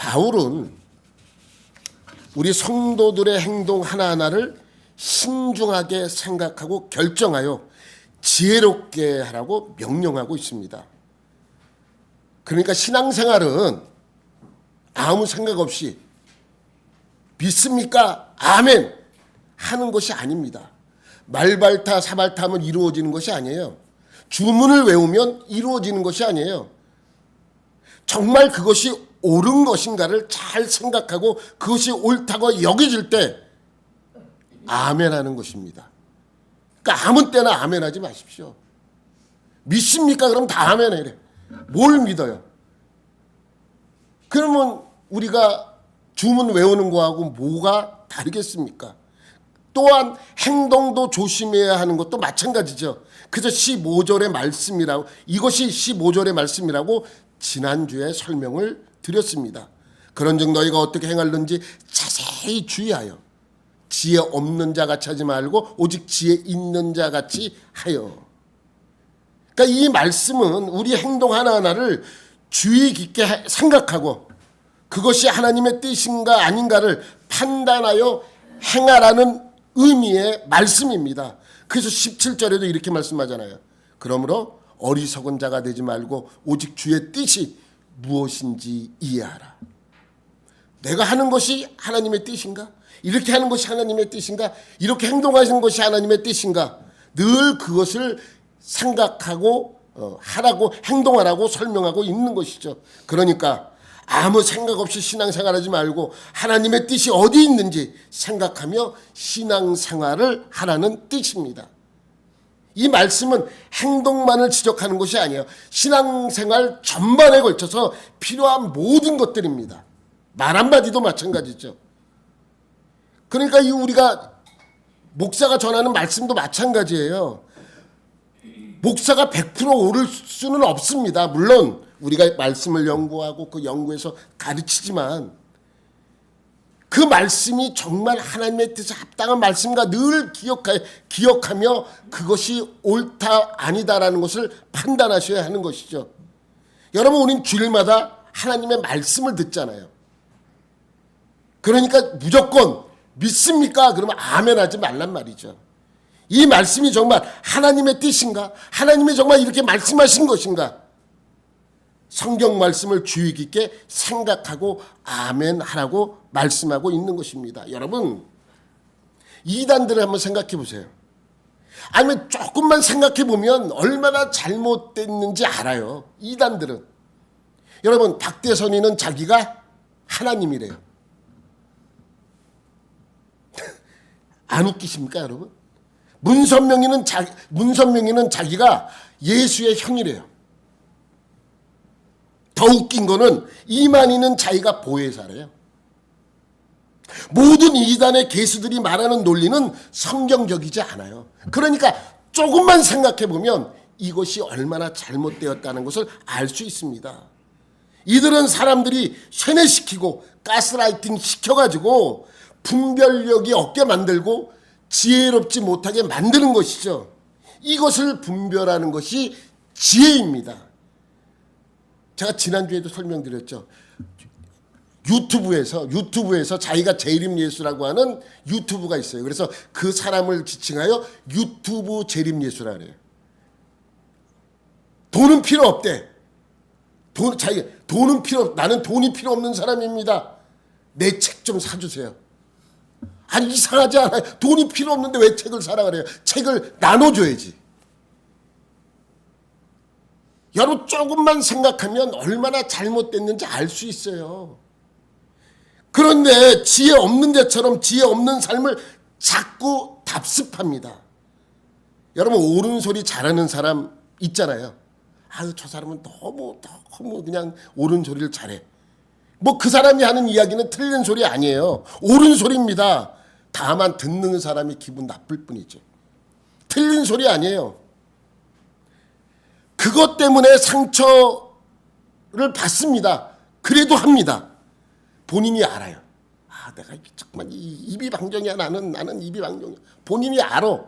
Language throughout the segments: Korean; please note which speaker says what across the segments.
Speaker 1: 바울은 우리 성도들의 행동 하나하나를 신중하게 생각하고 결정하여 지혜롭게 하라고 명령하고 있습니다. 그러니까 신앙생활은 아무 생각 없이 믿습니까? 아멘 하는 것이 아닙니다. 말발타 사발타하면 이루어지는 것이 아니에요. 주문을 외우면 이루어지는 것이 아니에요. 정말 그것이 옳은 것인가를 잘 생각하고 그것이 옳다고 여겨질 때 아멘 하는 것입니다. 그러니까 아무 때나 아멘 하지 마십시오. 믿습니까? 그럼 다 아멘 해래. 뭘 믿어요? 그러면 우리가 주문 외우는 거하고 뭐가 다르겠습니까? 또한 행동도 조심해야 하는 것도 마찬가지죠. 그래서 15절의 말씀이라고, 이것이 15절의 말씀이라고 지난주에 설명을 드렸습니다. 그런즉 너희가 어떻게 행할는지 자세히 주의하여 지혜 없는 자 같이 하지 말고 오직 지혜 있는 자 같이 하여. 그러니까 이 말씀은 우리 행동 하나하나를 주의 깊게 생각하고 그것이 하나님의 뜻인가 아닌가를 판단하여 행하라는 의미의 말씀입니다. 그래서 17절에도 이렇게 말씀하잖아요. 그러므로 어리석은 자가 되지 말고 오직 주의 뜻이 무엇인지 이해하라. 내가 하는 것이 하나님의 뜻인가? 이렇게 하는 것이 하나님의 뜻인가? 이렇게 행동하시는 것이 하나님의 뜻인가? 늘 그것을 생각하고 하라고, 행동하라고 설명하고 있는 것이죠. 그러니까 아무 생각 없이 신앙생활하지 말고 하나님의 뜻이 어디 있는지 생각하며 신앙생활을 하라는 뜻입니다. 이 말씀은 행동만을 지적하는 것이 아니에요. 신앙생활 전반에 걸쳐서 필요한 모든 것들입니다. 말 한마디도 마찬가지죠. 그러니까 이 우리가 목사가 전하는 말씀도 마찬가지예요. 목사가 100% 옳을 수는 없습니다. 물론 우리가 말씀을 연구하고 그 연구에서 가르치지만 그 말씀이 정말 하나님의 뜻에 합당한 말씀과 늘 기억하며 그것이 옳다 아니다라는 것을 판단하셔야 하는 것이죠. 여러분, 우린 주일마다 하나님의 말씀을 듣잖아요. 그러니까 무조건 믿습니까? 그러면 아멘 하지 말란 말이죠. 이 말씀이 정말 하나님의 뜻인가? 하나님이 정말 이렇게 말씀하신 것인가? 성경 말씀을 주의 깊게 생각하고 아멘 하라고 말씀하고 있는 것입니다. 여러분, 이단들을 한번 생각해 보세요. 아니면 조금만 생각해 보면 얼마나 잘못됐는지 알아요. 이단들은. 여러분, 박대선이는 자기가 하나님이래요. 안 웃기십니까, 여러분? 문선명이는 자기가 예수의 형이래요. 더 웃긴 거는 이만희는 자기가 보혜사래요. 모든 이단의 개수들이 말하는 논리는 성경적이지 않아요. 그러니까 조금만 생각해 보면 이것이 얼마나 잘못되었다는 것을 알 수 있습니다. 이들은 사람들이 세뇌시키고 가스라이팅 시켜가지고 분별력이 없게 만들고 지혜롭지 못하게 만드는 것이죠. 이것을 분별하는 것이 지혜입니다. 제가 지난주에도 설명드렸죠. 유튜브에서 자기가 재림 예수라고 하는 유튜브가 있어요. 그래서 그 사람을 지칭하여 유튜브 재림 예수라 그래요. 돈은 필요 없대. 돈은 나는 돈이 필요 없는 사람입니다. 내 책 좀 사주세요. 아니, 이상하지 않아요? 돈이 필요 없는데 왜 책을 사라 그래요? 책을 나눠줘야지. 여러분, 조금만 생각하면 얼마나 잘못됐는지 알 수 있어요. 그런데 지혜 없는 자처럼 지혜 없는 삶을 자꾸 답습합니다. 여러분, 옳은 소리 잘하는 사람 있잖아요. 아유, 저 사람은 너무 그냥 옳은 소리를 잘해. 뭐 그 사람이 하는 이야기는 틀린 소리 아니에요. 옳은 소리입니다. 다만 듣는 사람이 기분 나쁠 뿐이죠. 틀린 소리 아니에요. 그것 때문에 상처를 받습니다. 그래도 합니다. 본인이 알아요. 아, 내가 정말 입이 방정이야. 나는 입이 방정이야. 본인이 알아.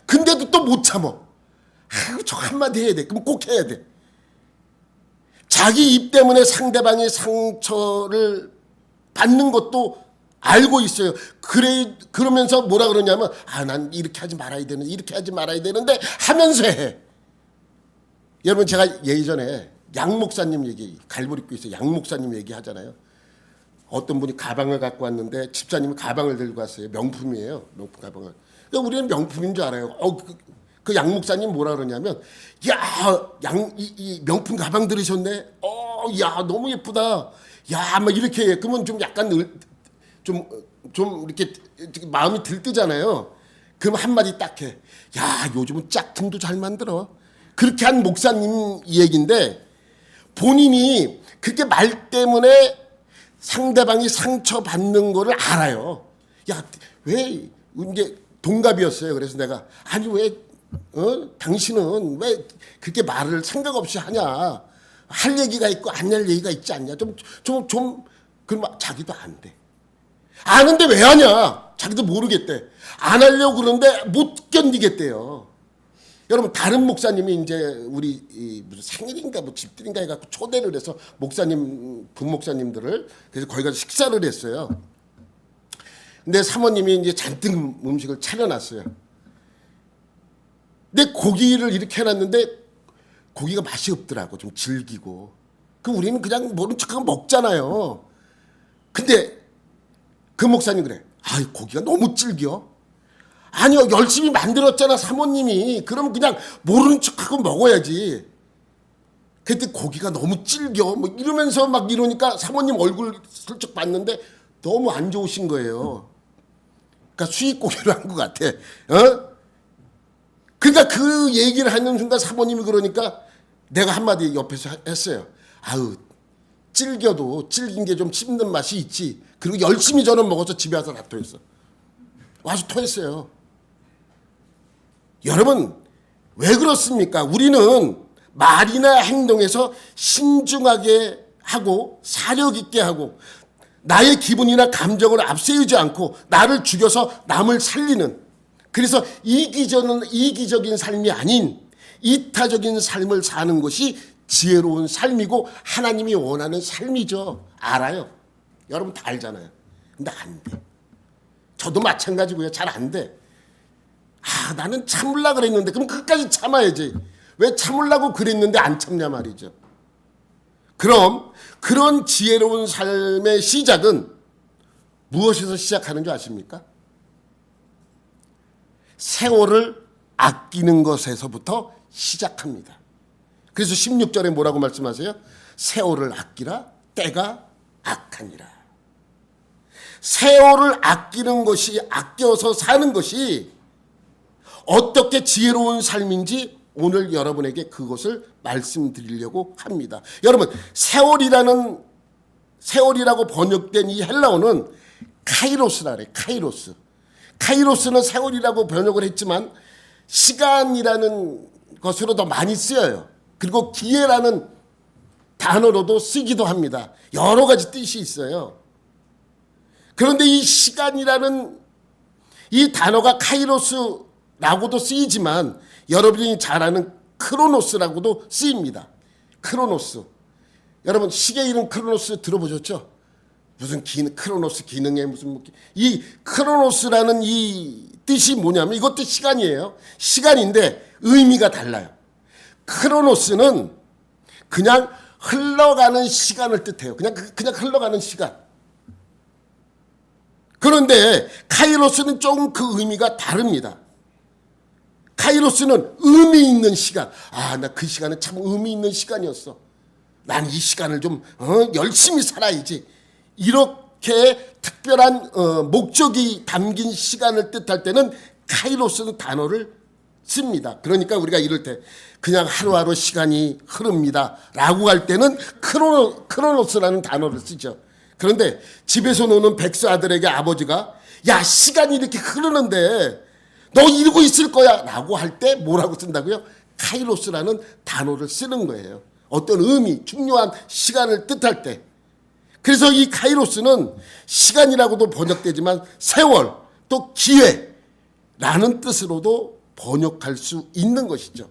Speaker 1: 근데도 또 못 참어. 아유, 저 한마디 해야 돼. 그럼 꼭 해야 돼. 자기 입 때문에 상대방이 상처를 받는 것도 알고 있어요. 그러면서 뭐라 그러냐면, 난 이렇게 하지 말아야 되는데, 이렇게 하지 말아야 되는데 하면서 해. 여러분, 제가 예전에 양 목사님 얘기, 갈보리교에서 양 목사님 얘기 하잖아요. 어떤 분이 가방을 갖고 왔는데 집사님이 가방을 들고 왔어요. 명품이에요. 명품 가방을. 그러니까 우리는 명품인 줄 알아요. 그 양 목사님 뭐라 그러냐면, 이 명품 가방 들으셨네. 너무 예쁘다. 막 이렇게 해. 그러면 좀 약간 좀 이렇게 마음이 들뜨잖아요. 그럼 한마디 딱 해. 요즘은 짝퉁도 잘 만들어. 그렇게 한 목사님 얘기인데, 본인이 그렇게 말 때문에 상대방이 상처받는 거를 알아요. 왜, 이제 동갑이었어요. 그래서 내가, 왜, 당신은 왜 그렇게 말을 생각 없이 하냐. 할 얘기가 있고 안 할 얘기가 있지 않냐. 그럼 자기도 안 돼. 아는데 왜 하냐? 자기도 모르겠대. 안 하려고 그러는데 못 견디겠대요. 여러분, 다른 목사님이 이제 우리 무슨 생일인가 집들인가 해갖고 초대를 해서 부목사님들을 그래서 거기 가서 식사를 했어요. 근데 사모님이 이제 잔뜩 음식을 차려놨어요. 근데 고기를 이렇게 해놨는데 고기가 맛이 없더라고. 좀 질기고. 우리는 그냥 모른 척하고 먹잖아요. 근데 그 목사님 그래. 고기가 너무 질겨. 아니요, 열심히 만들었잖아, 사모님이. 그럼 그냥 모르는 척하고 먹어야지. 그때 고기가 너무 질겨. 이러면서 막 이러니까 사모님 얼굴 슬쩍 봤는데 너무 안 좋으신 거예요. 그러니까 수입고기를 한 것 같아. 그러니까 그 얘기를 하는 순간 사모님이 그러니까 내가 한마디 옆에서 했어요. 질겨도 질긴 게 좀 씹는 맛이 있지. 그리고 열심히 저는 먹어서 집에 와서 다 토했어. 와서 토했어요. 여러분, 왜 그렇습니까? 우리는 말이나 행동에서 신중하게 하고 사력 있게 하고 나의 기분이나 감정을 앞세우지 않고 나를 죽여서 남을 살리는, 그래서 이기적인 삶이 아닌 이타적인 삶을 사는 것이 지혜로운 삶이고 하나님이 원하는 삶이죠. 알아요. 여러분 다 알잖아요. 근데 안 돼. 저도 마찬가지고요. 잘 안 돼. 나는 참으려고 그랬는데, 그럼 끝까지 참아야지. 왜 참으려고 그랬는데 안 참냐 말이죠. 그럼 그런 지혜로운 삶의 시작은 무엇에서 시작하는 줄 아십니까? 세월을 아끼는 것에서부터 시작합니다. 그래서 16절에 뭐라고 말씀하세요? 세월을 아끼라, 때가 악하니라. 세월을 아끼는 것이, 아껴서 사는 것이 어떻게 지혜로운 삶인지 오늘 여러분에게 그것을 말씀드리려고 합니다. 여러분, 세월이라고 번역된 이 헬라어는 카이로스라 그래요. 카이로스. 카이로스는 세월이라고 번역을 했지만 시간이라는 것으로 더 많이 쓰여요. 그리고 기회라는 단어로도 쓰기도 합니다. 여러 가지 뜻이 있어요. 그런데 이 시간이라는 이 단어가 카이로스라고도 쓰이지만 여러분이 잘 아는 크로노스라고도 쓰입니다. 크로노스. 여러분 시계 이름 크로노스 들어보셨죠? 무슨 크로노스 기능에 이 크로노스라는 이 뜻이 뭐냐면 이것도 시간이에요. 시간인데 의미가 달라요. 크로노스는 그냥 흘러가는 시간을 뜻해요. 그냥 흘러가는 시간. 그런데 카이로스는 조금 그 의미가 다릅니다. 카이로스는 의미 있는 시간. 나 그 시간은 참 의미 있는 시간이었어. 난 이 시간을 좀 열심히 살아야지. 이렇게 특별한 목적이 담긴 시간을 뜻할 때는 카이로스는 단어를 씁니다. 그러니까 우리가 이럴 때 그냥 하루하루 시간이 흐릅니다 라고 할 때는 크로노스라는 단어를 쓰죠. 그런데 집에서 노는 백수 아들에게 아버지가 야 시간이 이렇게 흐르는데 너 이러고 있을 거야 라고 할 때 뭐라고 쓴다고요? 카이로스라는 단어를 쓰는 거예요. 어떤 의미, 중요한 시간을 뜻할 때. 그래서 이 카이로스는 시간이라고도 번역되지만 세월, 또 기회라는 뜻으로도 번역할 수 있는 것이죠.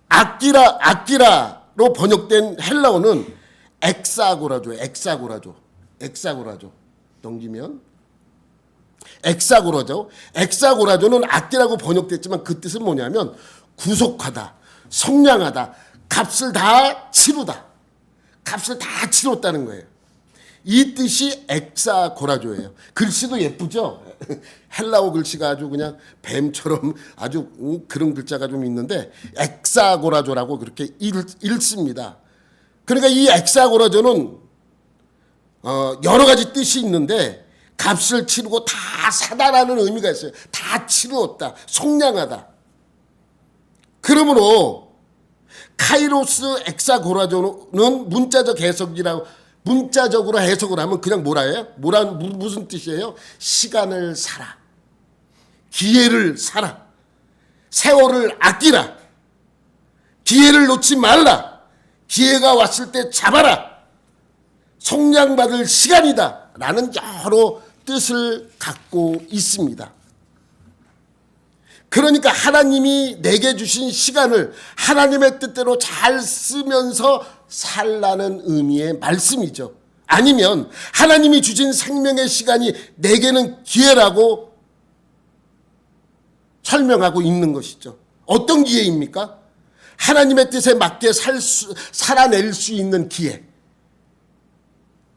Speaker 1: 아끼라로 번역된 헬라어는 엑사고라죠. 엑사고라죠. 넘기면 엑사고라죠. 엑사고라조는 악기라고 번역됐지만 그 뜻은 뭐냐면 구속하다, 성량하다, 값을 다 치르다. 값을 다 치렀다는 거예요. 이 뜻이 엑사고라조예요. 글씨도 예쁘죠? 헬라어 글씨가 아주 그냥 뱀처럼 아주 그런 글자가 좀 있는데 엑사고라조라고 그렇게 읽습니다. 그러니까 이 엑사고라조는 여러 가지 뜻이 있는데 값을 치르고 다 사다라는 의미가 있어요. 다 치루었다. 속량하다. 그러므로 카이로스 엑사고라조는 문자적으로 해석을 하면 그냥 뭐라예요? 무슨 뜻이에요? 시간을 사라. 기회를 사라. 세월을 아끼라. 기회를 놓지 말라. 기회가 왔을 때 잡아라. 속량받을 시간이다. 라는 여러 뜻을 갖고 있습니다. 그러니까 하나님이 내게 주신 시간을 하나님의 뜻대로 잘 쓰면서 살라는 의미의 말씀이죠. 아니면 하나님이 주신 생명의 시간이 내게는 기회라고 설명하고 있는 것이죠. 어떤 기회입니까? 하나님의 뜻에 맞게 살아낼 수 있는 기회.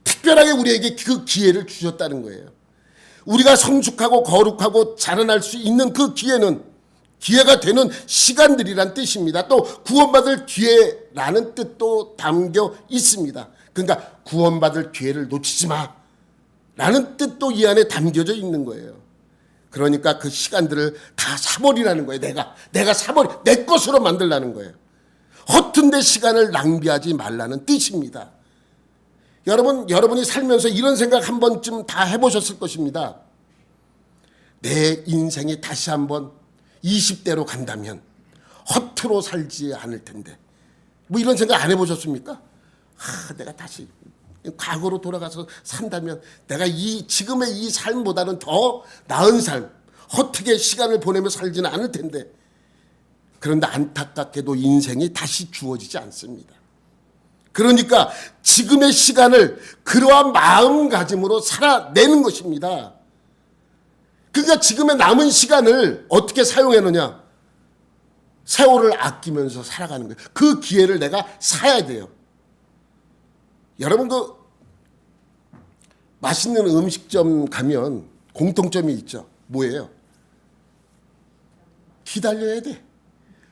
Speaker 1: 특별하게 우리에게 그 기회를 주셨다는 거예요. 우리가 성숙하고 거룩하고 자라날 수 있는 그 기회가 되는 시간들이란 뜻입니다. 또 구원받을 기회라는 뜻도 담겨 있습니다. 그러니까 구원받을 기회를 놓치지 마 라는 뜻도 이 안에 담겨져 있는 거예요. 그러니까 그 시간들을 다 사버리라는 거예요. 내가 내 것으로 만들라는 거예요. 허튼 데 시간을 낭비하지 말라는 뜻입니다. 여러분이 살면서 이런 생각 한 번쯤 다 해보셨을 것입니다. 내 인생이 다시 한번 20대로 간다면 허투루 살지 않을 텐데. 뭐 이런 생각 안 해보셨습니까? 내가 다시 과거로 돌아가서 산다면 내가 지금의 이 삶보다는 더 나은 삶, 허투게 시간을 보내며 살지는 않을 텐데. 그런데 안타깝게도 인생이 다시 주어지지 않습니다. 그러니까 지금의 시간을 그러한 마음가짐으로 살아내는 것입니다. 그러니까 지금의 남은 시간을 어떻게 사용하느냐? 세월을 아끼면서 살아가는 거예요. 그 기회를 내가 사야 돼요. 여러분 맛있는 음식점 가면 공통점이 있죠. 뭐예요? 기다려야 돼.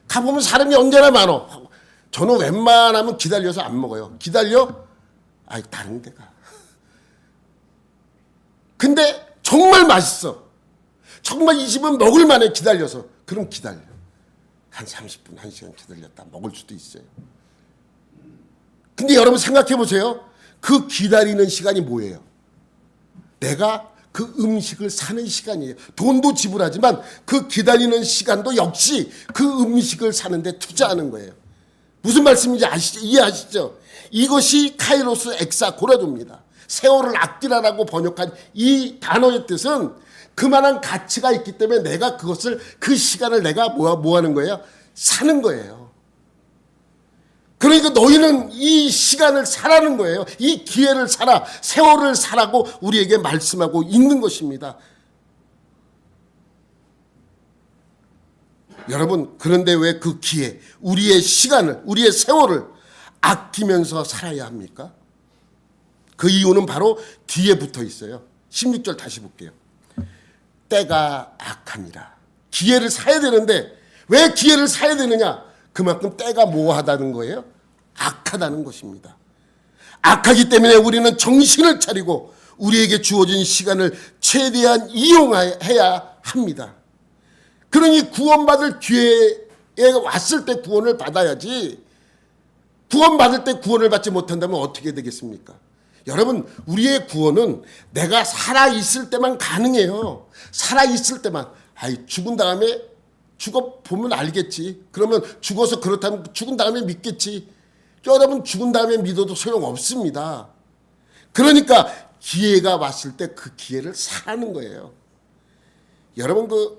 Speaker 1: 가보면 사람이 언제나 많어. 저는 웬만하면 기다려서 안 먹어요. 기다려? 다른 데가. 근데 정말 맛있어. 정말 이 집은 먹을 만해 기다려서. 그럼 기다려. 한 30분, 1시간 기다렸다 먹을 수도 있어요. 근데 여러분 생각해 보세요. 그 기다리는 시간이 뭐예요? 내가 그 음식을 사는 시간이에요. 돈도 지불하지만 그 기다리는 시간도 역시 그 음식을 사는데 투자하는 거예요. 무슨 말씀인지 이해하시죠? 이것이 카이로스 엑사고라조입니다. 세월을 아끼라라고 번역한 이 단어의 뜻은 그만한 가치가 있기 때문에 내가 그 시간을 내가 뭐 하는 거예요? 사는 거예요. 그러니까 너희는 이 시간을 사라는 거예요. 이 기회를 사라, 세월을 사라고 우리에게 말씀하고 있는 것입니다. 여러분, 그런데 왜 그 기회, 우리의 시간을, 우리의 세월을 아끼면서 살아야 합니까? 그 이유는 바로 뒤에 붙어 있어요. 16절 다시 볼게요. 때가 악하니라. 기회를 사야 되는데 왜 기회를 사야 되느냐? 그만큼 때가 뭐하다는 거예요? 악하다는 것입니다. 악하기 때문에 우리는 정신을 차리고 우리에게 주어진 시간을 최대한 이용해야 합니다. 그러니 구원받을 기회에 왔을 때 구원을 받아야지, 구원받을 때 구원을 받지 못한다면 어떻게 되겠습니까? 여러분, 우리의 구원은 내가 살아있을 때만 가능해요. 살아있을 때만. 죽은 다음에 죽어보면 알겠지. 그러면 죽어서 그렇다면 죽은 다음에 믿겠지. 여러분, 죽은 다음에 믿어도 소용없습니다. 그러니까 기회가 왔을 때 그 기회를 사는 거예요. 여러분,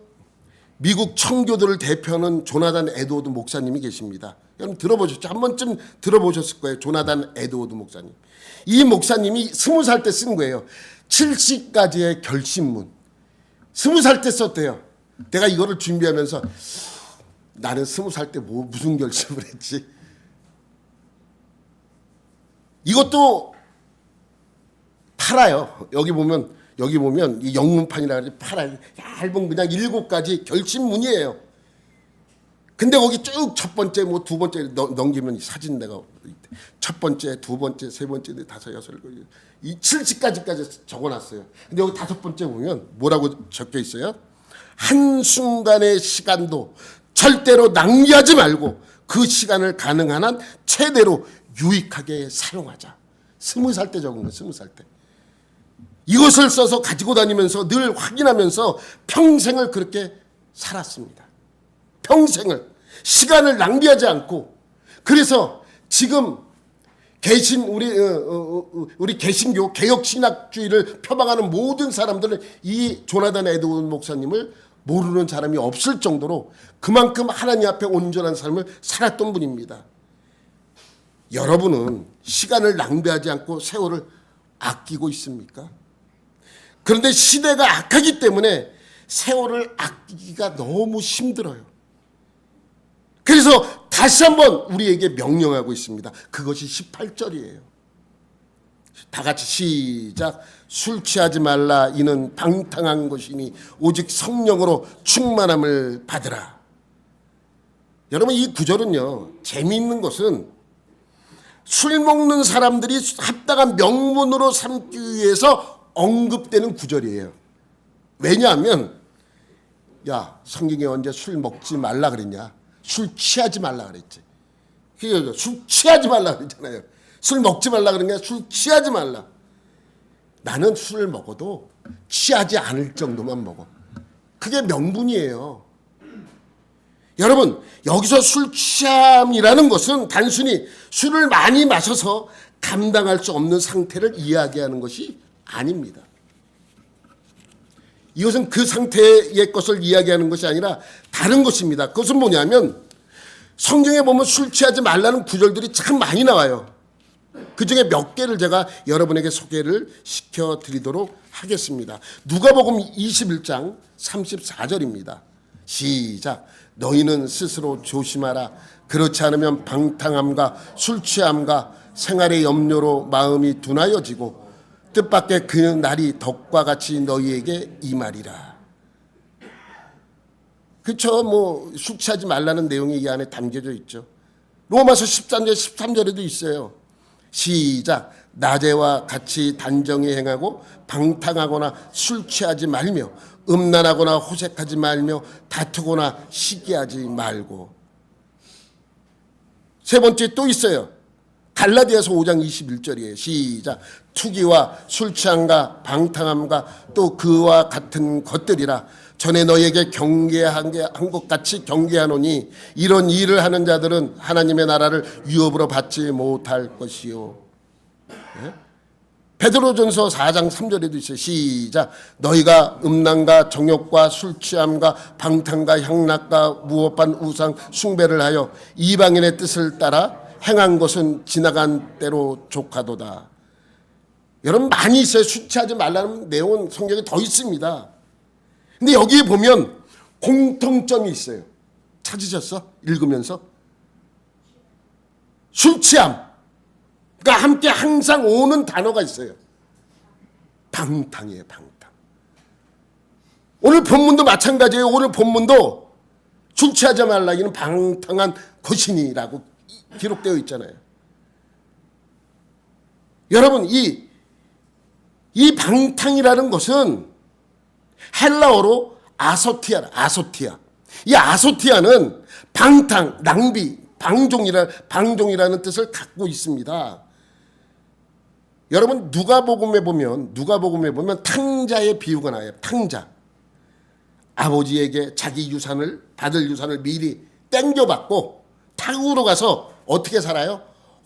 Speaker 1: 미국 청교도를 대표하는 조나단 에드워드 목사님이 계십니다. 여러분 들어보셨죠? 한 번쯤 들어보셨을 거예요. 조나단 에드워드 목사님. 이 목사님이 20살 때 쓴 거예요. 70가지의 결심문. 20살 때 썼대요. 내가 이거를 준비하면서 나는 20살 때 무슨 결심을 했지? 이것도 팔아요. 여기 보면 이 영문판이라 그러지 팔아요. 얇은 그냥 7가지 결심문이에요. 근데 거기 쭉 첫 번째 뭐 두 번째 넘기면 사진 내가 첫 번째, 두 번째, 세 번째, 다섯, 여섯, 이 70가지까지 적어놨어요. 근데 여기 다섯 번째 보면 뭐라고 적혀 있어요? 한순간의 시간도 절대로 낭비하지 말고 그 시간을 가능한 한 최대로 유익하게 사용하자. 20살 때 적은 거예요. 20살 때. 이것을 써서 가지고 다니면서 늘 확인하면서 평생을 그렇게 살았습니다. 평생을. 시간을 낭비하지 않고. 그래서 지금 우리 개신교 개혁신학주의를 표방하는 모든 사람들은 이 조나단 에드워드 목사님을 모르는 사람이 없을 정도로 그만큼 하나님 앞에 온전한 삶을 살았던 분입니다. 여러분은 시간을 낭비하지 않고 세월을 아끼고 있습니까? 그런데 시대가 악하기 때문에 세월을 아끼기가 너무 힘들어요. 그래서 다시 한번 우리에게 명령하고 있습니다. 그것이 18절이에요. 다 같이 시작. 술 취하지 말라. 이는 방탕한 것이니 오직 성령으로 충만함을 받으라. 여러분 이 구절은요. 재미있는 것은 술 먹는 사람들이 합당한 명분으로 삼기 위해서 언급되는 구절이에요. 왜냐하면 야 성경에 언제 술 먹지 말라 그랬냐. 술 취하지 말라 그랬지. 술 취하지 말라 그랬잖아요. 술 먹지 말라 그런 게 술 취하지 말라. 나는 술을 먹어도 취하지 않을 정도만 먹어. 그게 명분이에요. 여러분 여기서 술 취함이라는 것은 단순히 술을 많이 마셔서 감당할 수 없는 상태를 이야기하는 것이 아닙니다. 이것은 그 상태의 것을 이야기하는 것이 아니라 다른 것입니다. 그것은 뭐냐면 성경에 보면 술 취하지 말라는 구절들이 참 많이 나와요. 그 중에 몇 개를 제가 여러분에게 소개를 시켜드리도록 하겠습니다. 누가복음 21장 34절입니다. 시작. 너희는 스스로 조심하라. 그렇지 않으면 방탕함과 술 취함과 생활의 염려로 마음이 둔하여지고 뜻밖의 그 날이 덕과 같이 너희에게 임하리라. 그렇죠. 뭐 술 취하지 말라는 내용이 이 안에 담겨져 있죠. 로마서 13절 13절에도 있어요. 시작. 낮에와 같이 단정히 행하고 방탕하거나 술 취하지 말며 음란하거나 호색하지 말며 다투거나 시기하지 말고. 세 번째 또 있어요. 갈라디아서 5장 21절이에요. 시작. 투기와 술 취함과 방탕함과 또 그와 같은 것들이라. 전에 너에게 경계한 것 같이 경계하노니 이런 일을 하는 자들은 하나님의 나라를 유업으로 받지 못할 것이요. 네? 베드로전서 4장 3절에도 있어요. 시작. 너희가 음란과 정욕과 술 취함과 방탕과 향락과 무법한 우상 숭배를 하여 이방인의 뜻을 따라 행한 것은 지나간 때로 족하도다. 여러분 많이 있어요. 술 취하지 말라는 내용은 성경에 더 있습니다. 근데 여기에 보면 공통점이 있어요. 찾으셨어? 읽으면서? 술 취함. 그러니까 함께 항상 오는 단어가 있어요. 방탕이에요. 방탕. 오늘 본문도 마찬가지예요. 오늘 본문도 술 취하지 말라. 이는 방탕한 것이니라고 기록되어 있잖아요. 여러분 이 방탕이라는 것은 헬라어로 아소티아. 이 아소티아는 방탕, 낭비, 방종이라는 뜻을 갖고 있습니다. 여러분 누가복음에 보면 탕자의 비유가 나와요. 탕자. 아버지에게 자기 받을 유산을 미리 땡겨받고 탕으로 가서 어떻게 살아요?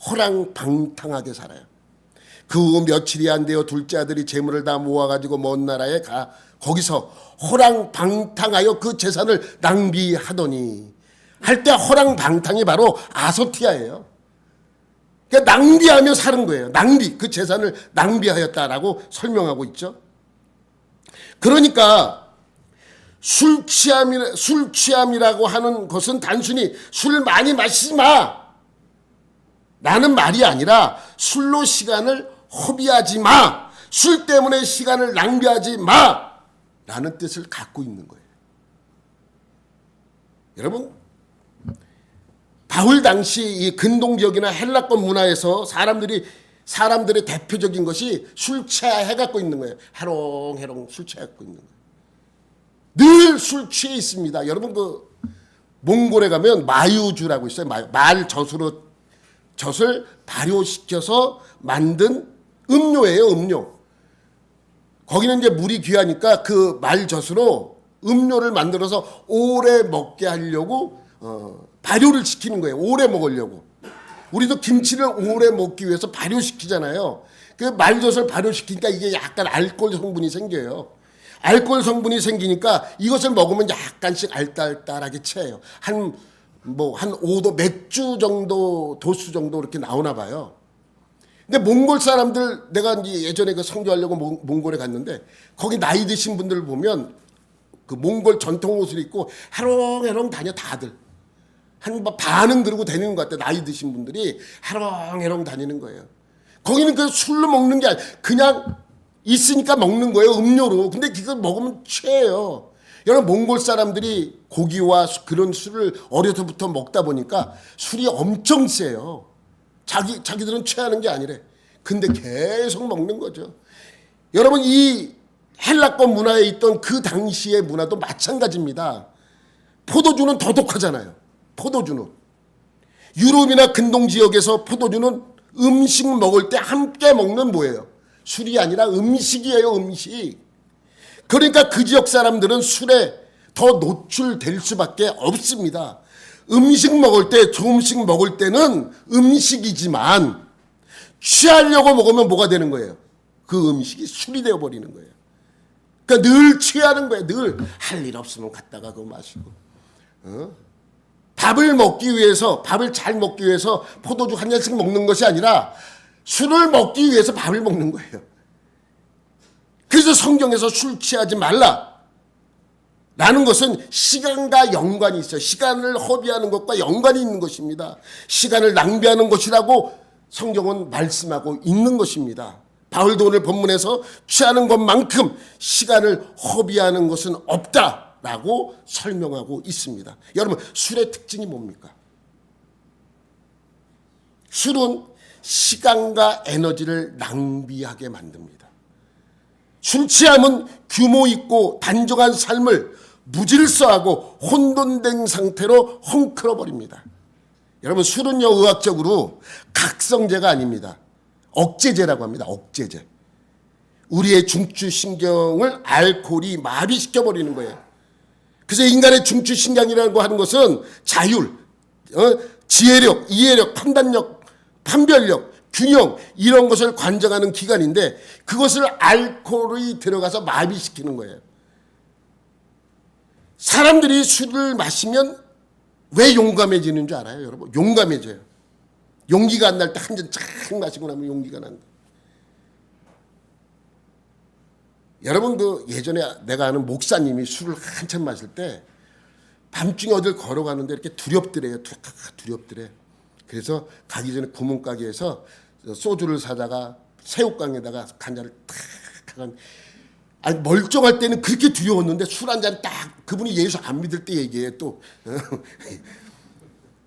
Speaker 1: 호랑방탕하게 살아요. 그 후 며칠이 안 되어 둘째 아들이 재물을 다 모아가지고 먼 나라에 가 거기서 호랑방탕하여 그 재산을 낭비하더니 할 때 호랑방탕이 바로 아소티아예요. 그러니까 낭비하며 사는 거예요. 낭비, 그 재산을 낭비하였다라고 설명하고 있죠. 그러니까 술 취함이라고 하는 것은 단순히 술 많이 마시지 마 라는 말이 아니라 술로 시간을 허비하지 마, 술 때문에 시간을 낭비하지 마 라는 뜻을 갖고 있는 거예요. 여러분, 바울 당시 이 근동지역이나 헬라권 문화에서 사람들의 대표적인 것이 술 취해 갖고 있는 거예요. 해롱해롱 술 취해 갖고 있는 거예요. 늘 술 취해 있습니다. 여러분, 그 몽골에 가면 마유주라고 있어요. 말 젖을 발효시켜서 만든 음료예요. 음료. 거기는 이제 물이 귀하니까 그 말젖으로 음료를 만들어서 오래 먹게 하려고 발효를 시키는 거예요. 오래 먹으려고. 우리도 김치를 오래 먹기 위해서 발효시키잖아요. 그 말젖을 발효시키니까 이게 약간 알코올 성분이 생겨요. 알코올 성분이 생기니까 이것을 먹으면 약간씩 알딸딸하게 취해요. 한 5도 맥주 정도 도수 정도 이렇게 나오나 봐요. 근데 몽골 사람들, 내가 이제 예전에 그 선교하려고 몽골에 갔는데 거기 나이 드신 분들 보면 그 몽골 전통 옷을 입고 해롱해롱 다녀. 다들 한 반은 그러고 다니는 것 같아. 나이 드신 분들이 해롱해롱 다니는 거예요. 거기는 그 술로 먹는 게 아니라 그냥 있으니까 먹는 거예요. 음료로. 근데 그걸 먹으면 취해요. 여러분, 몽골 사람들이 고기와 그런 술을 어려서부터 먹다 보니까 술이 엄청 세요. 자기들은 취하는 게 아니래. 근데 계속 먹는 거죠. 여러분, 이 헬라권 문화에 있던 그 당시의 문화도 마찬가지입니다. 포도주는 더 독하잖아요. 포도주는. 유럽이나 근동 지역에서 포도주는 음식 먹을 때 함께 먹는 뭐예요? 술이 아니라 음식이에요. 음식. 그러니까 그 지역 사람들은 술에 더 노출될 수밖에 없습니다. 음식 먹을 때, 조금씩 먹을 때는 음식이지만 취하려고 먹으면 뭐가 되는 거예요? 그 음식이 술이 되어버리는 거예요. 그러니까 늘 취하는 거예요. 늘 할 일 없으면 갔다가 그거 마시고. 밥을 잘 먹기 위해서 포도주 한 잔씩 먹는 것이 아니라 술을 먹기 위해서 밥을 먹는 거예요. 그래서 성경에서 술 취하지 말라 라는 것은 시간과 연관이 있어요. 시간을 허비하는 것과 연관이 있는 것입니다. 시간을 낭비하는 것이라고 성경은 말씀하고 있는 것입니다. 바울도 오늘 본문에서 취하는 것만큼 시간을 허비하는 것은 없다라고 설명하고 있습니다. 여러분, 술의 특징이 뭡니까? 술은 시간과 에너지를 낭비하게 만듭니다. 술 취함은 규모 있고 단정한 삶을 무질서하고 혼돈된 상태로 헝클어 버립니다. 여러분, 술은요, 의학적으로 각성제가 아닙니다. 억제제라고 합니다. 억제제. 우리의 중추신경을 알코올이 마비시켜 버리는 거예요. 그래서 인간의 중추신경이라는 거 하는 것은 자율, 지혜력, 이해력, 판단력, 판별력, 균형, 이런 것을 관장하는 기관인데 그것을 알코올이 들어가서 마비시키는 거예요. 사람들이 술을 마시면 왜 용감해지는 줄 알아요, 여러분? 용감해져요. 용기가 안 날 때 한 잔 쫙 마시고 나면 용기가 난다. 여러분, 그 예전에 내가 아는 목사님이 술을 한참 마실 때 밤중에 어딜 걸어가는데 이렇게 두렵더래요. 두렵더래. 그래서 가기 전에 구멍가게에서 소주를 사다가 새우깡에다가 간장을 탁 하면, 아니, 멀쩡할 때는 그렇게 두려웠는데 술 한 잔 딱, 그분이 예수 안 믿을 때 얘기해 또.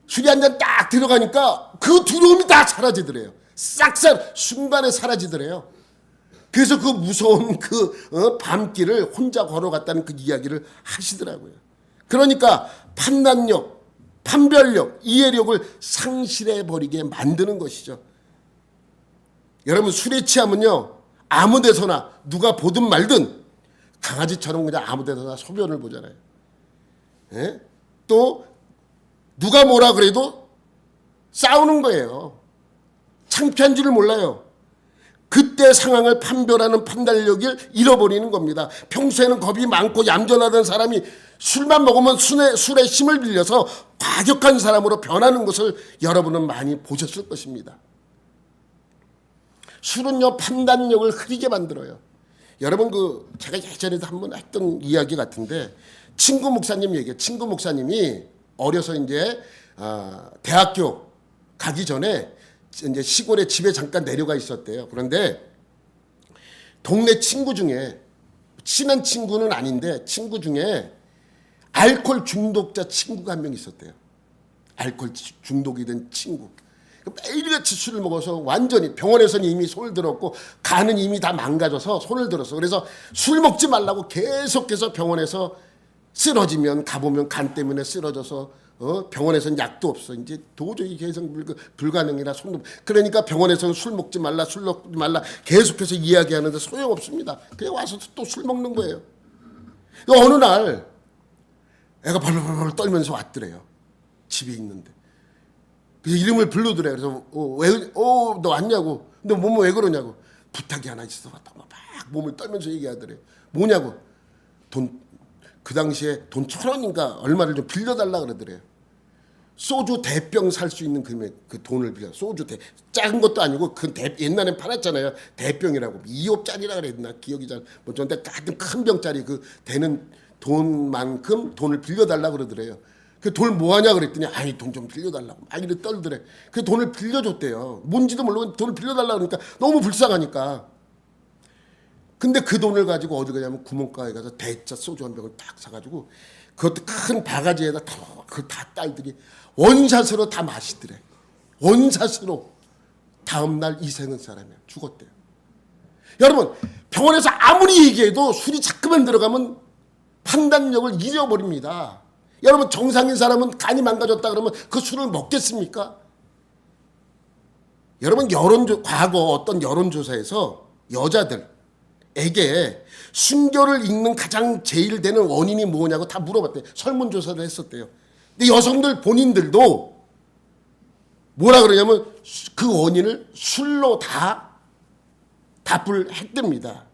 Speaker 1: 술이 한 잔 딱 들어가니까 그 두려움이 다 사라지더래요. 싹 순간에 사라지더래요. 그래서 그 무서운 그 밤길을 혼자 걸어갔다는 그 이야기를 하시더라고요. 그러니까 판단력, 판별력, 이해력을 상실해버리게 만드는 것이죠. 여러분, 술에 취하면요, 아무 데서나 누가 보든 말든 강아지처럼 그냥 아무 데서나 소변을 보잖아요. 예? 또 누가 뭐라 그래도 싸우는 거예요. 창피한 줄을 몰라요. 그때 상황을 판별하는 판단력을 잃어버리는 겁니다. 평소에는 겁이 많고 얌전하던 사람이 술만 먹으면 술의 힘을 빌려서 과격한 사람으로 변하는 것을 여러분은 많이 보셨을 것입니다. 술은요, 판단력을 흐리게 만들어요. 여러분, 제가 예전에도 한번 했던 이야기 같은데, 친구 목사님 얘기해요. 친구 목사님이 어려서 이제 대학교 가기 전에 이제 시골에 집에 잠깐 내려가 있었대요. 그런데 동네 친구 중에, 친한 친구는 아닌데 친구 중에 알코올 중독자 친구가 한 명 있었대요. 알코올 중독이 된 친구. 매일같이 술을 먹어서 완전히 병원에서는 이미 손을 들었고 간은 이미 다 망가져서 손을 들었어. 그래서 술 먹지 말라고 계속해서 병원에서 쓰러지면 가보면 간 때문에 쓰러져서 병원에서는 약도 없어. 이제 도저히 개선 불가능이라 손도. 그러니까 병원에서는 술 먹지 말라, 술 먹지 말라 계속해서 이야기하는데 소용없습니다. 그냥 와서 또 술 먹는 거예요. 어느 날 애가 벌벌벌 떨면서 왔더래요. 집에 있는데. 그래서 이름을 부르더래요. 그래서 너 왔냐고. 너 몸은 왜 그러냐고. 부탁이 하나 있어서 왔다고 막 몸을 떨면서 얘기하더래요. 뭐냐고. 그 당시에 돈 1,000원인가 얼마를 좀 빌려달라 그러더래요. 소주 대병 살 수 있는 금액, 그 돈을 빌려. 소주 작은 것도 아니고 옛날엔 팔았잖아요. 대병이라고 2호짜리라 그랬나 기억이 잘 못 나는데 하여튼 큰 병짜리 그 되는 돈만큼 돈을 빌려달라 그러더래요. 그 돈을 뭐하냐 그랬더니 아니 돈 좀 빌려달라고 막 이래 떨더래. 그 돈을 빌려줬대요. 뭔지도 모르고 돈을 빌려달라 그러니까 너무 불쌍하니까. 근데 그 돈을 가지고 어디 가냐면 구멍가에 가서 대짜 소주 한 병을 딱 사가지고 그것도 큰 바가지에다 다 딸들이 원샷으로 다 마시더래. 원샷으로. 다음날 이생은 사람이야. 죽었대요. 여러분, 병원에서 아무리 얘기해도 술이 자꾸만 들어가면 판단력을 잃어버립니다. 여러분, 정상인 사람은 간이 망가졌다 그러면 그 술을 먹겠습니까? 여러분, 과거 어떤 여론조사에서 여자들에게 순결을 잃는 가장 제일 되는 원인이 뭐냐고 다 물어봤대요. 설문조사를 했었대요. 근데 여성들 본인들도 뭐라 그러냐면 그 원인을 술로 다 답을 했답니다.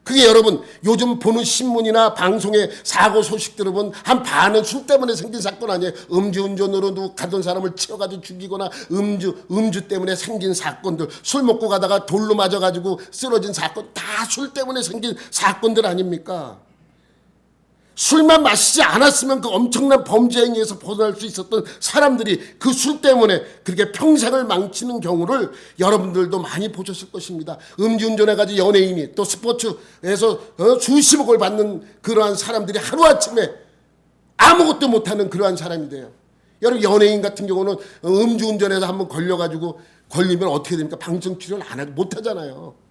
Speaker 1: 그게 여러분 요즘 보는 신문이나 방송의 사고 소식 들어보면 한 반은 술 때문에 생긴 사건 아니에요. 음주운전으로 가던 사람을 치어가지고 죽이거나 음주 때문에 생긴 사건들, 술 먹고 가다가 돌로 맞아가지고 쓰러진 사건 다 술 때문에 생긴 사건들 아닙니까? 술만 마시지 않았으면 그 엄청난 범죄 행위에서 벗어날 수 있었던 사람들이 그 술 때문에 그렇게 평생을 망치는 경우를 여러분들도 많이 보셨을 것입니다. 음주운전해가지고 연예인이 또 스포츠에서 수십억을 받는 그러한 사람들이 하루아침에 아무것도 못하는 그러한 사람이 돼요. 여러분, 연예인 같은 경우는 음주운전해서 한번 걸리면 어떻게 됩니까? 방송 출연 못하잖아요.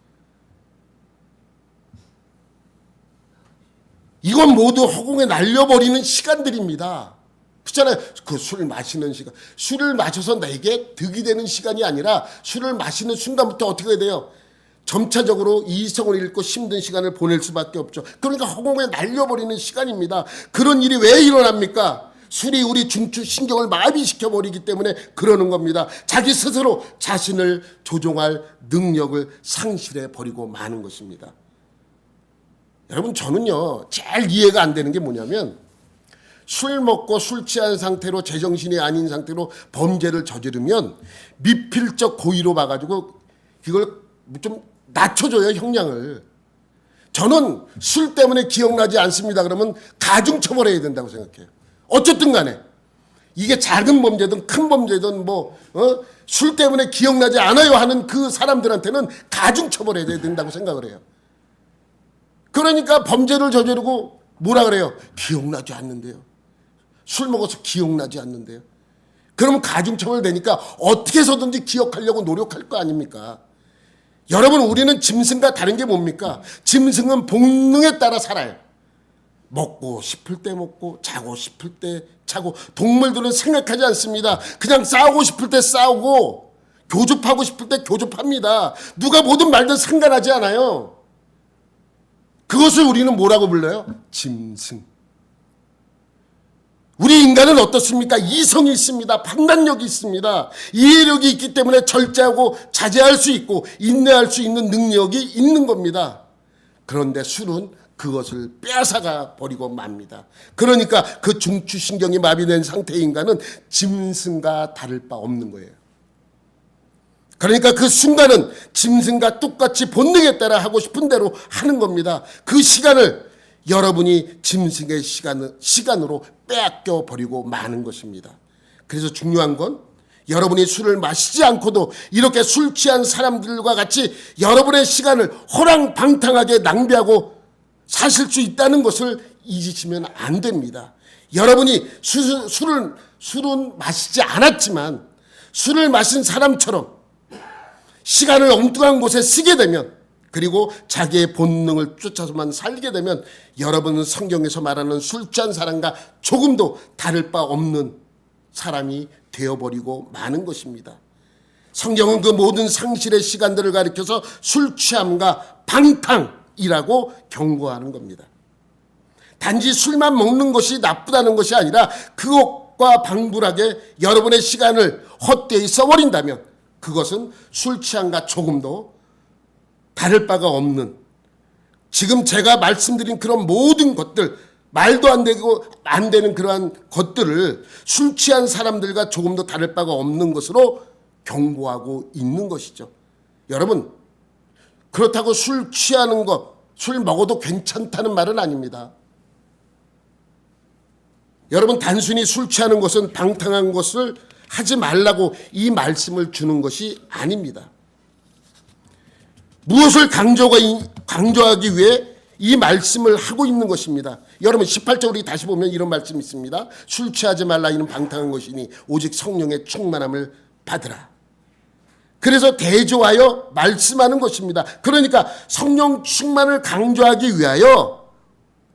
Speaker 1: 이건 모두 허공에 날려버리는 시간들입니다. 그렇잖아요. 그 술 마시는 시간. 술을 마셔서 내게 득이 되는 시간이 아니라 술을 마시는 순간부터 어떻게 돼요? 점차적으로 이성을 잃고 힘든 시간을 보낼 수밖에 없죠. 그러니까 허공에 날려버리는 시간입니다. 그런 일이 왜 일어납니까? 술이 우리 중추신경을 마비시켜버리기 때문에 그러는 겁니다. 자기 스스로 자신을 조종할 능력을 상실해버리고 마는 것입니다. 여러분, 저는요 제일 이해가 안 되는 게 뭐냐면 술 먹고 술 취한 상태로 제정신이 아닌 상태로 범죄를 저지르면 미필적 고의로 봐가지고 이걸 좀 낮춰줘요, 형량을. 저는 술 때문에 기억나지 않습니다 그러면 가중처벌해야 된다고 생각해요. 어쨌든 간에 이게 작은 범죄든 큰 범죄든 술 때문에 기억나지 않아요 하는 그 사람들한테는 가중처벌해야 된다고 생각을 해요. 그러니까 범죄를 저지르고 뭐라 그래요? 기억나지 않는데요. 술 먹어서 기억나지 않는데요. 그러면 가중처벌 되니까 어떻게 해서든지 기억하려고 노력할 거 아닙니까? 여러분, 우리는 짐승과 다른 게 뭡니까? 짐승은 본능에 따라 살아요. 먹고 싶을 때 먹고 자고 싶을 때 자고. 동물들은 생각하지 않습니다. 그냥 싸우고 싶을 때 싸우고 교접하고 싶을 때 교접합니다. 누가 뭐든 말든 상관하지 않아요. 그것을 우리는 뭐라고 불러요? 짐승. 우리 인간은 어떻습니까? 이성이 있습니다. 판단력이 있습니다. 이해력이 있기 때문에 절제하고 자제할 수 있고 인내할 수 있는 능력이 있는 겁니다. 그런데 술은 그것을 빼앗아가 버리고 맙니다. 그러니까 그 중추신경이 마비된 상태의 인간은 짐승과 다를 바 없는 거예요. 그러니까 그 순간은 짐승과 똑같이 본능에 따라 하고 싶은 대로 하는 겁니다. 그 시간을 여러분이 짐승의 시간으로 빼앗겨 버리고 마는 것입니다. 그래서 중요한 건 여러분이 술을 마시지 않고도 이렇게 술 취한 사람들과 같이 여러분의 시간을 호랑방탕하게 낭비하고 사실 수 있다는 것을 잊으시면 안 됩니다. 여러분이 술은 마시지 않았지만 술을 마신 사람처럼 시간을 엉뚱한 곳에 쓰게 되면, 그리고 자기의 본능을 쫓아서만 살게 되면 여러분은 성경에서 말하는 술 취한 사람과 조금도 다를 바 없는 사람이 되어버리고 마는 것입니다. 성경은 그 모든 상실의 시간들을 가리켜서 술 취함과 방탕이라고 경고하는 겁니다. 단지 술만 먹는 것이 나쁘다는 것이 아니라 그것과 방불하게 여러분의 시간을 헛되이 써버린다면 그것은 술 취함과 조금도 다를 바가 없는, 지금 제가 말씀드린 그런 모든 것들, 말도 안 되고 안 되는 그러한 것들을 술 취한 사람들과 조금도 다를 바가 없는 것으로 경고하고 있는 것이죠. 여러분, 그렇다고 술 취하는 것, 술 먹어도 괜찮다는 말은 아닙니다. 여러분, 단순히 술 취하는 것은 방탕한 것을 하지 말라고 이 말씀을 주는 것이 아닙니다. 무엇을 강조하기 위해 이 말씀을 하고 있는 것입니다. 여러분 18절 우리 다시 보면 이런 말씀이 있습니다. 술 취하지 말라, 이는 방탕한 것이니 오직 성령의 충만함을 받으라. 그래서 대조하여 말씀하는 것입니다. 그러니까 성령 충만을 강조하기 위하여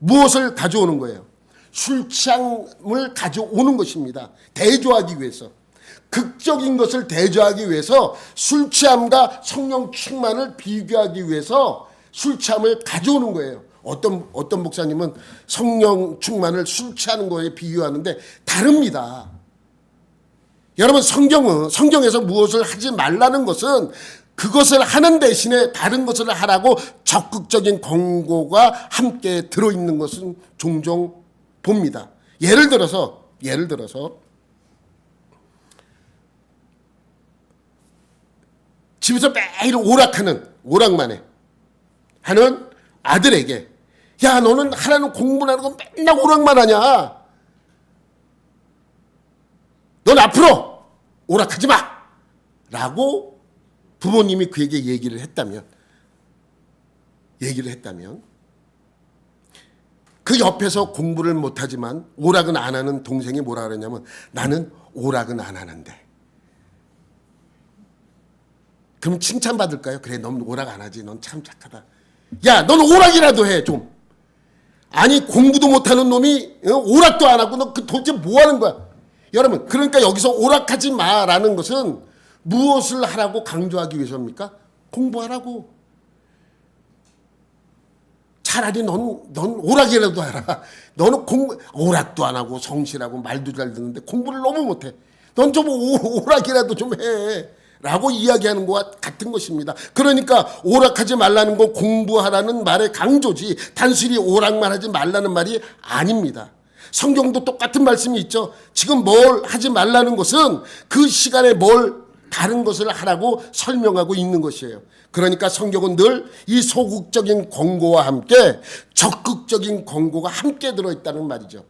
Speaker 1: 무엇을 가져오는 거예요? 술 취함을 가져오는 것입니다. 대조하기 위해서. 극적인 것을 대조하기 위해서 술 취함과 성령 충만을 비교하기 위해서 술 취함을 가져오는 거예요. 어떤 목사님은 성령 충만을 술 취하는 거에 비유하는데 다릅니다. 여러분, 성경에서 무엇을 하지 말라는 것은 그것을 하는 대신에 다른 것을 하라고 적극적인 권고가 함께 들어있는 것은 종종 봅니다. 예를 들어서 집에서 매일 오락만 해 하는 아들에게, 야, 너는 하라는 공부를 하는 거 맨날 오락만 하냐? 넌 앞으로 오락하지 마! 라고 부모님이 그에게 얘기를 했다면 그 옆에서 공부를 못하지만 오락은 안 하는 동생이 뭐라 그러냐면, 나는 오락은 안 하는데. 그럼 칭찬받을까요? 그래, 넌 오락 안 하지. 넌 참 착하다. 야, 넌 오락이라도 해, 좀. 아니, 공부도 못하는 놈이 오락도 안 하고 너 그 도대체 뭐 하는 거야? 여러분, 그러니까 여기서 오락하지 마라는 것은 무엇을 하라고 강조하기 위해서입니까? 공부하라고. 차라리 넌 오락이라도 해라. 너는 오락도 안 하고 성실하고 말도 잘 듣는데 공부를 너무 못해. 넌 좀 오락이라도 좀 해. 라고 이야기하는 것과 같은 것입니다. 그러니까 오락하지 말라는 건 공부하라는 말의 강조지 단순히 오락만 하지 말라는 말이 아닙니다. 성경도 똑같은 말씀이 있죠. 지금 뭘 하지 말라는 것은 그 시간에 뭘 다른 것을 하라고 설명하고 있는 것이에요. 그러니까 성경은 늘 이 소극적인 권고와 함께 적극적인 권고가 함께 들어있다는 말이죠.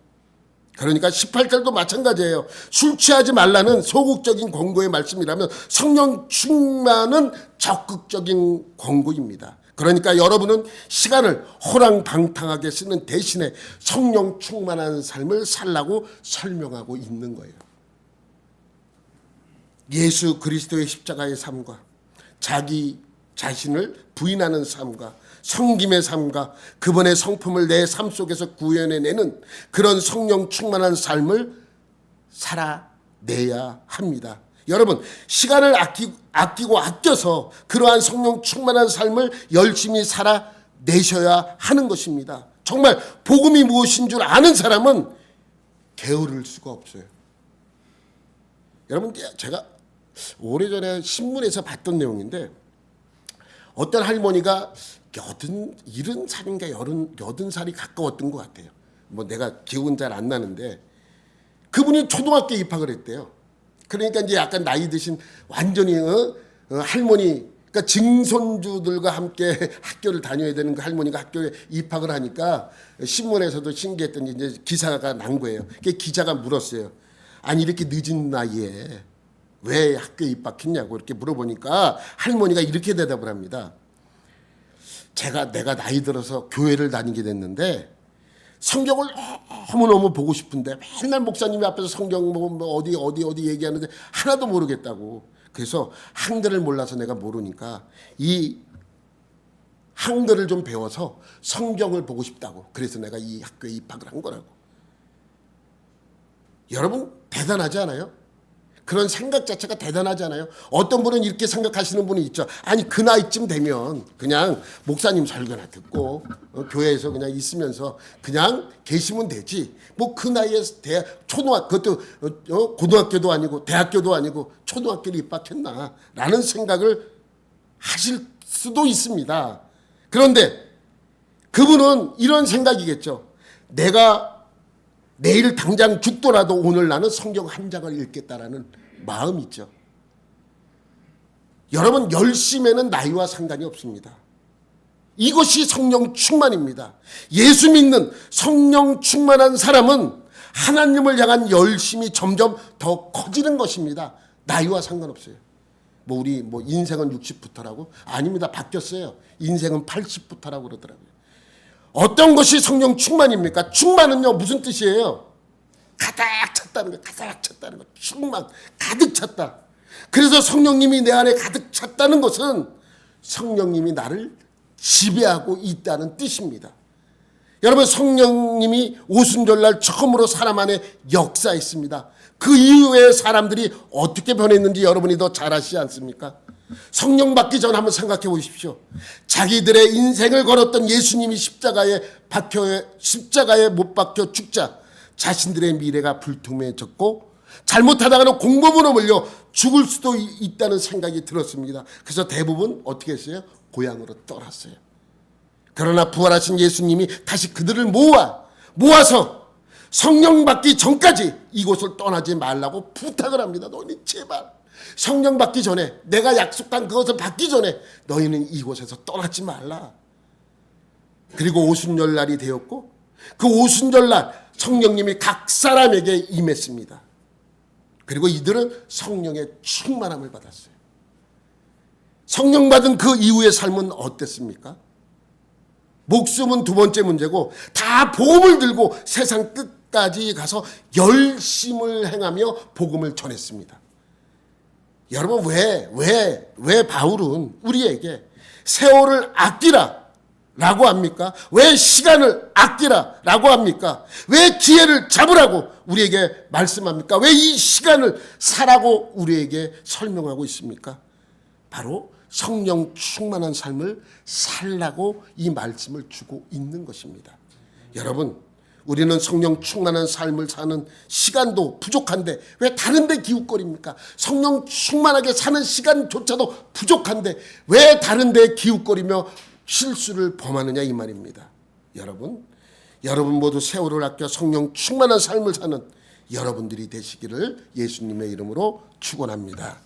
Speaker 1: 그러니까 18절도 마찬가지예요. 술 취하지 말라는 소극적인 권고의 말씀이라면 성령 충만은 적극적인 권고입니다. 그러니까 여러분은 시간을 호랑방탕하게 쓰는 대신에 성령 충만한 삶을 살라고 설명하고 있는 거예요. 예수 그리스도의 십자가의 삶과 자기 자신을 부인하는 삶과 섬김의 삶과 그분의 성품을 내 삶 속에서 구현해내는 그런 성령 충만한 삶을 살아내야 합니다. 여러분, 시간을 아끼고 아껴서 그러한 성령 충만한 삶을 열심히 살아내셔야 하는 것입니다. 정말 복음이 무엇인 줄 아는 사람은 게으를 수가 없어요. 여러분, 제가 오래전에 신문에서 봤던 내용인데 어떤 할머니가 70살인가 80살이 가까웠던 것 같아요. 뭐 내가 기억은 잘 안 나는데 그분이 초등학교에 입학을 했대요. 그러니까 이제 약간 나이 드신 완전히 할머니, 그러니까 증손주들과 함께 학교를 다녀야 되는 그 할머니가 학교에 입학을 하니까 신문에서도 신기했더니 이제 기사가 난 거예요. 그 기자가 물었어요. 아니 이렇게 늦은 나이에 왜 학교에 입학했냐고 이렇게 물어보니까 할머니가 이렇게 대답을 합니다. 내가 나이 들어서 교회를 다니게 됐는데 성경을 너무너무 보고 싶은데 맨날 목사님이 앞에서 성경 뭐 어디 얘기하는데 하나도 모르겠다고. 그래서 한글을 몰라서 내가 모르니까 이 한글을 좀 배워서 성경을 보고 싶다고. 그래서 내가 이 학교에 입학을 한 거라고. 여러분 대단하지 않아요? 그런 생각 자체가 대단하지 않아요? 어떤 분은 이렇게 생각하시는 분이 있죠. 아니 그 나이쯤 되면 그냥 목사님 설교나 듣고 교회에서 그냥 있으면서 그냥 계시면 되지. 뭐 그 나이에 그것도 고등학교도 아니고 대학교도 아니고 초등학교를 입학했나 라는 생각을 하실 수도 있습니다. 그런데 그분은 이런 생각이겠죠. 내가 내일 당장 죽더라도 오늘 나는 성경 한 장을 읽겠다라는 마음이 있죠. 여러분 열심에는 나이와 상관이 없습니다. 이것이 성령 충만입니다. 예수 믿는 성령 충만한 사람은 하나님을 향한 열심이 점점 더 커지는 것입니다. 나이와 상관없어요. 우리 인생은 60부터라고? 아닙니다. 바뀌었어요. 인생은 80부터라고 그러더라고요. 어떤 것이 성령 충만입니까? 충만은요 무슨 뜻이에요? 가득 찼다는 거, 가득 찼다는 거, 충만, 가득 찼다. 그래서 성령님이 내 안에 가득 찼다는 것은 성령님이 나를 지배하고 있다는 뜻입니다. 여러분 성령님이 오순절날 처음으로 사람 안에 역사했습니다. 그 이후에 사람들이 어떻게 변했는지 여러분이 더 잘 아시지 않습니까? 성령 받기 전 한번 생각해 보십시오. 자기들의 인생을 걸었던 예수님이 십자가에 못 박혀 죽자 자신들의 미래가 불투명해졌고 잘못하다가는 공범으로 몰려 죽을 수도 있다는 생각이 들었습니다. 그래서 대부분 어떻게 했어요? 고향으로 떠났어요. 그러나 부활하신 예수님이 다시 그들을 모아서 성령 받기 전까지 이곳을 떠나지 말라고 부탁을 합니다. 너희는 제발 성령 받기 전에 내가 약속한 그것을 받기 전에 너희는 이곳에서 떠나지 말라. 그리고 오순절날이 되었고 그 오순절날 성령님이 각 사람에게 임했습니다. 그리고 이들은 성령의 충만함을 받았어요. 성령 받은 그 이후의 삶은 어땠습니까? 목숨은 두 번째 문제고 다 복음을 들고 세상 끝까지 가서 열심을 행하며 복음을 전했습니다. 여러분 왜 바울은 우리에게 세월을 아끼라 라고 합니까? 왜 시간을 아끼라 라고 합니까? 왜 기회를 잡으라고 우리에게 말씀합니까? 왜 이 시간을 사라고 우리에게 설명하고 있습니까? 바로 성령 충만한 삶을 살라고 이 말씀을 주고 있는 것입니다. 여러분 우리는 성령 충만한 삶을 사는 시간도 부족한데 왜 다른 데 기웃거립니까? 성령 충만하게 사는 시간조차도 부족한데 왜 다른 데 기웃거리며 실수를 범하느냐 이 말입니다. 여러분 모두 세월을 아껴 성령 충만한 삶을 사는 여러분들이 되시기를 예수님의 이름으로 축원합니다.